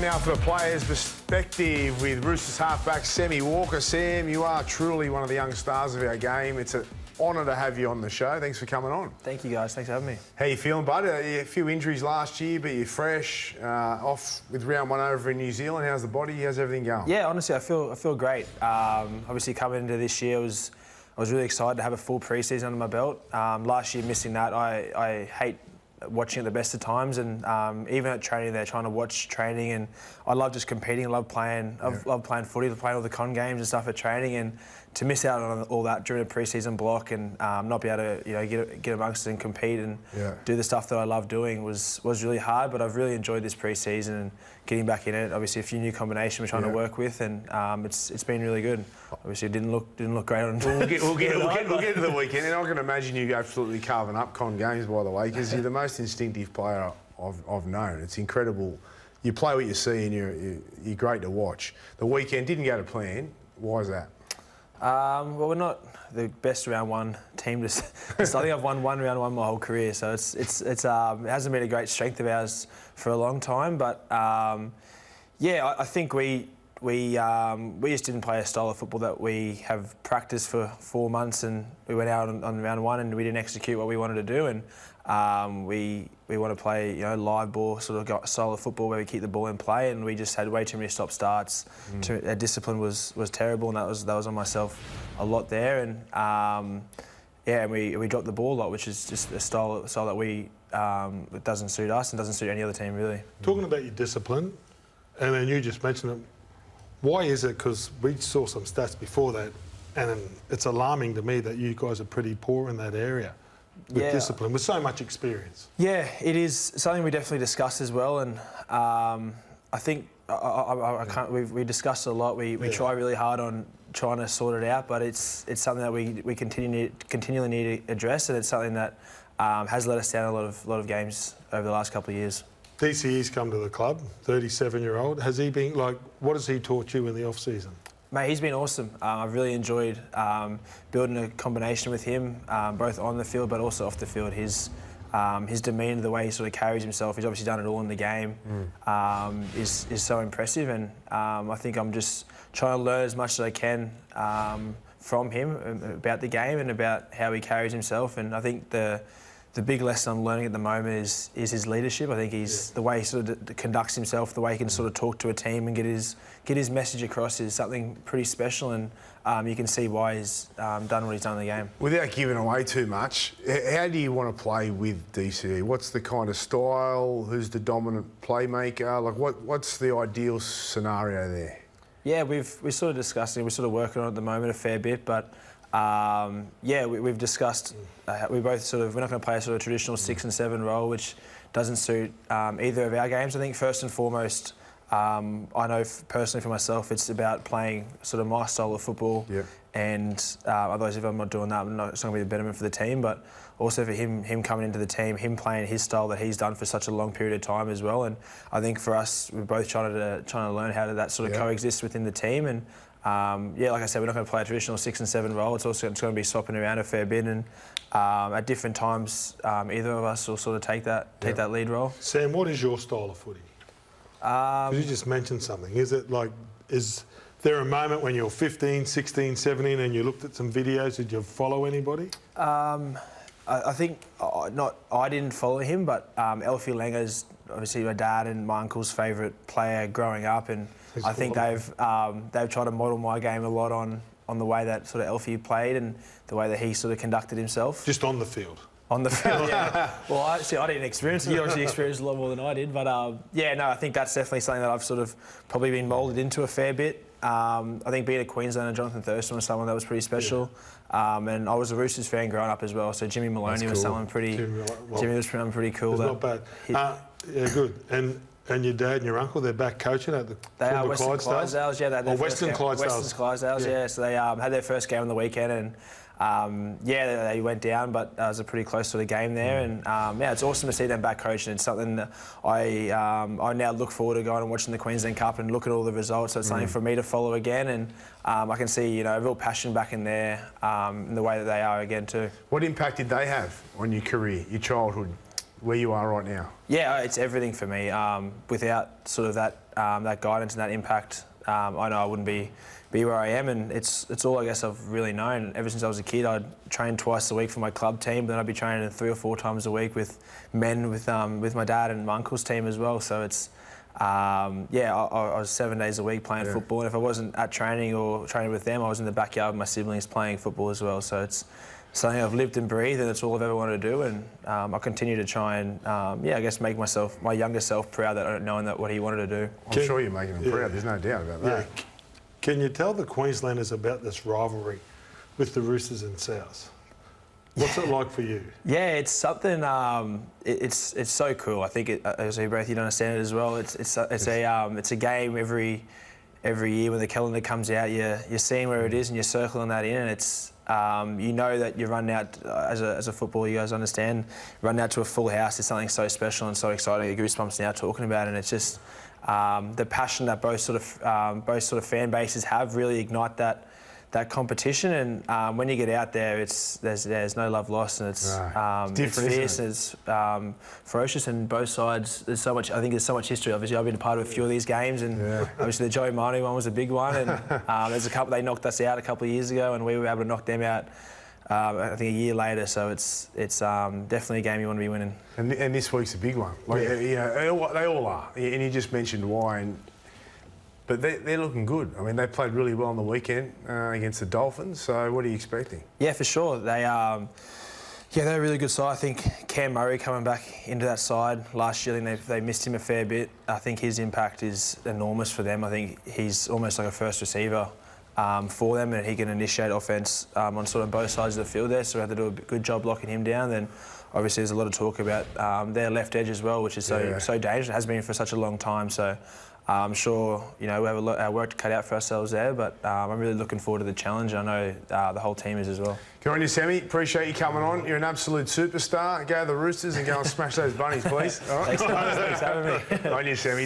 now for the players' perspective with Roosters halfback Sammy Walker. Sam, you are truly one of the young stars of our game. It's an honour to have you on the show. Thanks for coming on. Thank you, guys. Thanks for having me. How you feeling, bud? A few injuries last year, but you're fresh. Off with round one over in New Zealand. How's the body? How's everything going? Yeah, honestly, I feel great. Obviously, coming into this year, I was really excited to have a full pre-season under my belt. Last year, missing that, I hate watching at the best of times, and even at training there, trying to watch training, and I love just competing, I love playing footy, playing all the con games and stuff at training, and to miss out on all that during a pre-season block and not be able to get amongst it and compete and do the stuff that I love doing was really hard. But I've really enjoyed this pre-season and getting back in it. Obviously, a few new combinations we're trying to work with, and it's been really good. Obviously, it didn't look great on. We'll get to the weekend, and I can imagine you absolutely carving up con games, by the way, because you're the most instinctive player I've known. It's incredible. You play what you see, and you're great to watch. The weekend didn't go to plan. Why is that? Well, we're not the best round one team. I think I've won one round one my whole career, so it hasn't been a great strength of ours for a long time. But yeah, I think we just didn't play a style of football that we have practiced for 4 months, and we went out on round one and we didn't execute what we wanted to do. And we want to play, live ball sort of style of football where we keep the ball in play, and we just had way too many stop starts. Our discipline was terrible, and that was on myself a lot there. And and we dropped the ball a lot, which is just a style that it doesn't suit us and doesn't suit any other team really. Talking about your discipline, and then you just mentioned it. Why is it? Because we saw some stats before that, and it's alarming to me that you guys are pretty poor in that area with discipline, with so much experience. Yeah, it is something we definitely discussed as well, and I think we discussed it a lot. We try really hard on trying to sort it out, but it's something that we continually need to address, and it's something that has let us down a lot of games over the last couple of years. DCE's come to the club, 37-year-old. Has he been, what has he taught you in the off-season? Mate, he's been awesome. I've really enjoyed building a combination with him, both on the field but also off the field. His demeanour, the way he sort of carries himself, he's obviously done it all in the game, is so impressive. And I think I'm just trying to learn as much as I can from him about the game and about how he carries himself. And I think the big lesson I'm learning at the moment is his leadership. I think the way he sort of conducts himself, the way he can sort of talk to a team and get his message across is something pretty special, and you can see why he's done what he's done in the game. Without giving away too much, how do you want to play with DCE? What's the kind of style? Who's the dominant playmaker? What's the ideal scenario there? Yeah, we're sort of discussing. We're sort of working on it at the moment a fair bit, but. We've discussed. We're not going to play a sort of traditional 6 and 7 role, which doesn't suit either of our games. I think first and foremost, I know personally for myself, it's about playing sort of my style of football. And otherwise, if I'm not doing that, it's not going to be the betterment for the team. But also for him coming into the team, him playing his style that he's done for such a long period of time as well. And I think for us, we're both trying to learn how that sort of coexist within the team. And like I said, we're not going to play a traditional 6 and 7 role. It's going to be swapping around a fair bit, and at different times, either of us will sort of take that lead role. Sam, what is your style of footy? Because you just mentioned something. Is there a moment when you're 15, 16, 17 and you looked at some videos? Did you follow anybody? I think I didn't follow him, but Elfie Langer's obviously my dad and my uncle's favourite player growing up, and I think they've tried to model my game a lot on the way that sort of Elfie played and the way that he sort of conducted himself. Just on the field? On the field, yeah. Well, I didn't experience it. You obviously experienced a lot more than I did, but I think that's definitely something that I've sort of probably been moulded into a fair bit. I think being a Queenslander, Jonathan Thurston was someone that was pretty special. And I was a Roosters fan growing up as well, so Jimmy Maloney was someone pretty. Jimmy was pretty cool. Not bad. Yeah, good. And your dad and your uncle, they're back coaching at the Western Clydesdales. Yeah, Western Clydesdales. Yeah. So they had their first game on the weekend, and they went down, but it was a pretty close sort of game there. And it's awesome to see them back coaching. It's something that I now look forward to going and watching the Queensland Cup and look at all the results. So it's something for me to follow again, and I can see a real passion back in there in the way that they are again too. What impact did they have on your career, your childhood? where you are right now? Yeah, it's everything for me. Without sort of that guidance and that impact, I know I wouldn't be where I am, and it's all I guess I've really known. Ever since I was a kid, I'd train twice a week for my club team, but then I'd be training 3 or 4 times a week with men, with my dad and my uncle's team as well. So it's I was 7 days a week playing football, and if I wasn't at training or training with them, I was in the backyard with my siblings playing football as well. So it's something I've lived and breathed, and it's all I've ever wanted to do. And I continue to try and I guess make my younger self proud, that knowing that what he wanted to do. I'm sure you're making him proud. There's no doubt about that. Yeah. Can you tell the Queenslanders about this rivalry with the Roosters and Souths? What's it like for you? Yeah, it's something. It's so cool. I think as you both, you'd understand it as well. It's a game every year when the calendar comes out. You're seeing where it is and you're circling that in, and it's you know that you're running out as a footballer. You guys understand, running out to a full house is something so special and so exciting. I get goosebumps now talking about it, and it's just the passion that both sort of fan bases have really ignite that competition. And when you get out there, there's no love lost, and it's fierce, and it's ferocious, and both sides. There's so much. I think there's so much history. Obviously, I've been a part of a few of these games, and obviously the Joey Manu one was a big one. And there's a couple. They knocked us out a couple of years ago, and we were able to knock them out. I think a year later. So it's definitely a game you want to be winning. And this week's a big one. Like they all are. And you just mentioned why. But they're looking good. I mean, they played really well on the weekend against the Dolphins. So what are you expecting? Yeah, for sure. They're a really good side. I think Cam Murray coming back into that side last year, I think they missed him a fair bit. I think his impact is enormous for them. I think he's almost like a first receiver for them, and he can initiate offence on sort of both sides of the field there. So we have to do a good job locking him down. Then obviously there's a lot of talk about their left edge as well, which is so dangerous. It has been for such a long time. So I'm sure we have our work to cut out for ourselves there, but I'm really looking forward to the challenge. I know the whole team is as well. Good on you, Sammy. Appreciate you coming on. You're an absolute superstar. Go to the Roosters and go and smash those bunnies, please. All right? Thanks for having me. Good on you, Sammy.